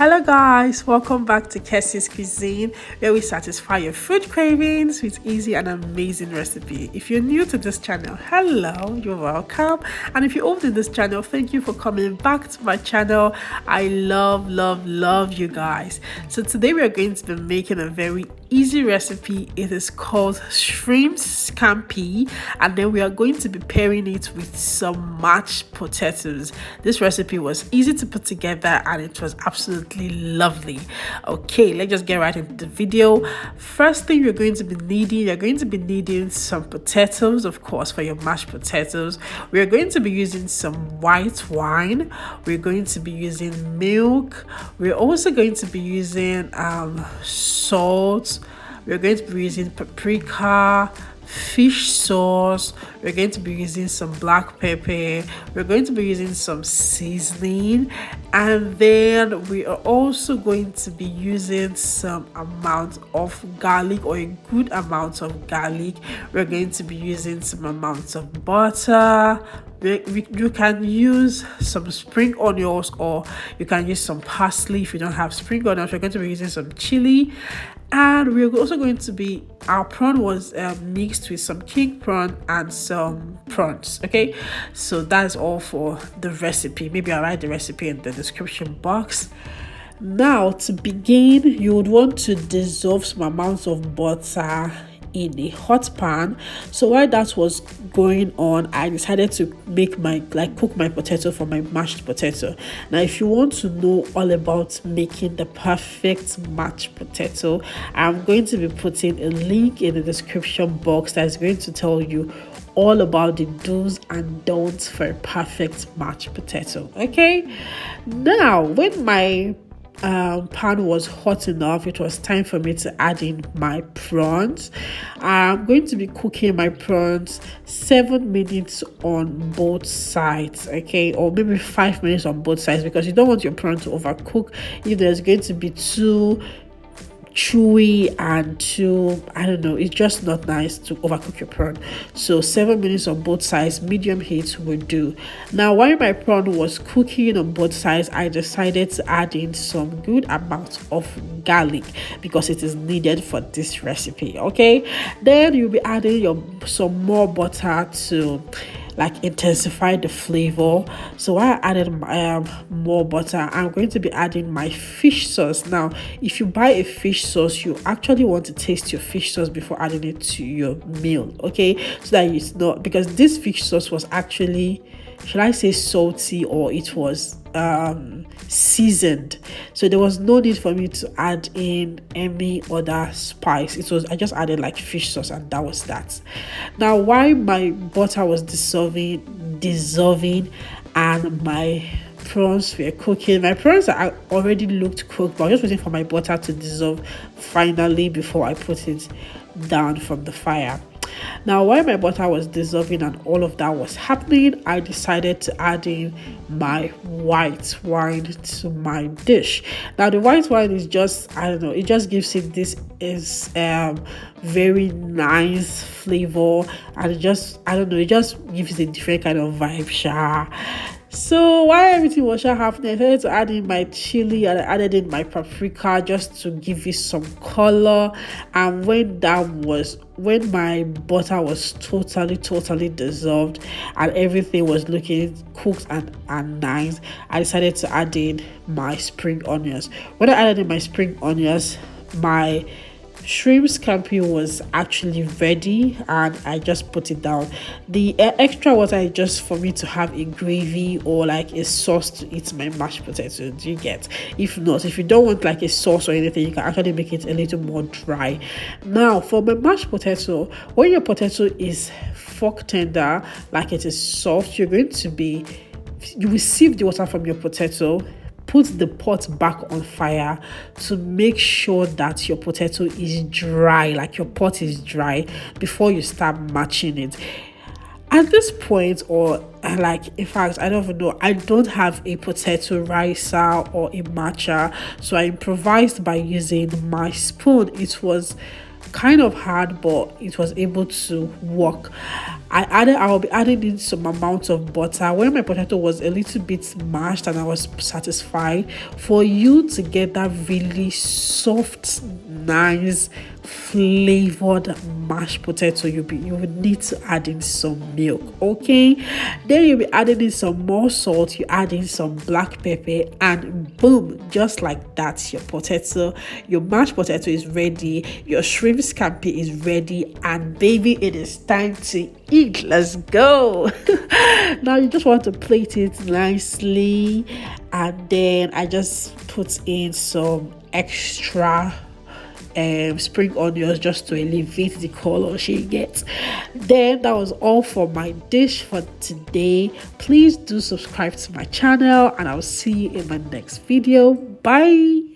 Hello guys, welcome back to Kessie's Cuisine, where we satisfy your food cravings with easy and amazing recipe. If you're new to this channel, hello, you're welcome. And if you're old in this channel, thank you for coming back to my channel. I love you guys. So today we are going to be making a very easy recipe. It is called shrimp scampi, and then we are going to be pairing it with some mashed potatoes. This recipe was easy to put together and it was absolutely lovely. Okay, let's just get right into the video. First thing you're going to be needing some potatoes, of course, for your mashed potatoes. We're going to be using some white wine. We're going to be using milk. We're also going to be using salt. We're going to be using paprika, fish sauce. We're going to be using some black pepper. We're going to be using some seasoning, and then we are also going to be using some amount of garlic, or a good amount of garlic. We're going to be using some amounts of butter. You can use some spring onions, or you can use some parsley. If you don't have spring onions, we're going to be using some chili. And we're also going to be, our prawn was mixed with some king prawn and some prawns. Okay, so that's all for the recipe. Maybe I'll write the recipe in the description box. Now, to begin, you would want to dissolve some amounts of butter in a hot pan. So while that was going on, I decided to cook my potato for my mashed potato. Now, if you want to know all about making the perfect mashed potato, I'm going to be putting a link in the description box that's going to tell you all about the do's and don'ts for a perfect mashed potato. Okay, now when my pan was hot enough, it was time for me to add in my prawns. I'm going to be cooking my prawns 7 minutes on both sides, okay, or maybe 5 minutes on both sides, because you don't want your prawn to overcook. If there's going to be too chewy and too, I don't know, it's just not nice to overcook your prawn. So 7 minutes on both sides, medium heat will do. Now, while my prawn was cooking on both sides, I decided to add in some good amount of garlic because it is needed for this recipe. Okay, then you'll be adding some more butter to intensify the flavor. So while I added more butter, I'm going to be adding my fish sauce. Now, if you buy a fish sauce, you actually want to taste your fish sauce before adding it to your meal, okay, so that it's not, because this fish sauce was actually, should I say, salty, or it was seasoned, so there was no need for me to add in any other spice. I just added fish sauce, and that was that. Now, while my butter was dissolving and my prawns were cooking, my prawns already looked cooked, but I was just waiting for my butter to dissolve finally before I put it down from the fire. Now, while my butter was dissolving and all of that was happening, I decided to add in my white wine to my dish. Now, the white wine is just, I don't know, it just gives it this very nice flavor, and it just, I don't know, it just gives it a different kind of vibe. So while everything was happening, I decided to add in my chili, and I added in my paprika just to give it some color. And when my butter was totally dissolved and everything was looking cooked and nice, I decided to add in my spring onions. When I added in my spring onions, my shrimp scampi was actually ready, and I just put it down. The extra water is just for me to have a gravy or a sauce to eat my mashed potato. Do you get? If not, if you don't want a sauce or anything, you can actually make it a little more dry. Now, for my mashed potato, when your potato is fork tender, it is soft, you will sieve the water from your potato, put the pot back on fire to make sure that your potato is dry, your pot is dry, before you start matching it. At this point, or in fact, I don't even know, I don't have a potato ricer or a matcher, so I improvised by using my spoon. It was kind of hard, but it was able to work. I'll be adding in some amount of butter when my potato was a little bit mashed and I was satisfied. For you to get that really soft, nice, flavored mashed potato, you would need to add in some milk. Okay, then you'll be adding in some more salt, you add in some black pepper, and boom, just like that, your mashed potato is ready, your shrimp scampi is ready, and baby, it is time to eat. Let's go. Now you just want to plate it nicely, and then I just put in some extra spring onions just to elevate the color she gets. Then that was all for my dish for today. Please do subscribe to my channel, and I'll see you in my next video. Bye.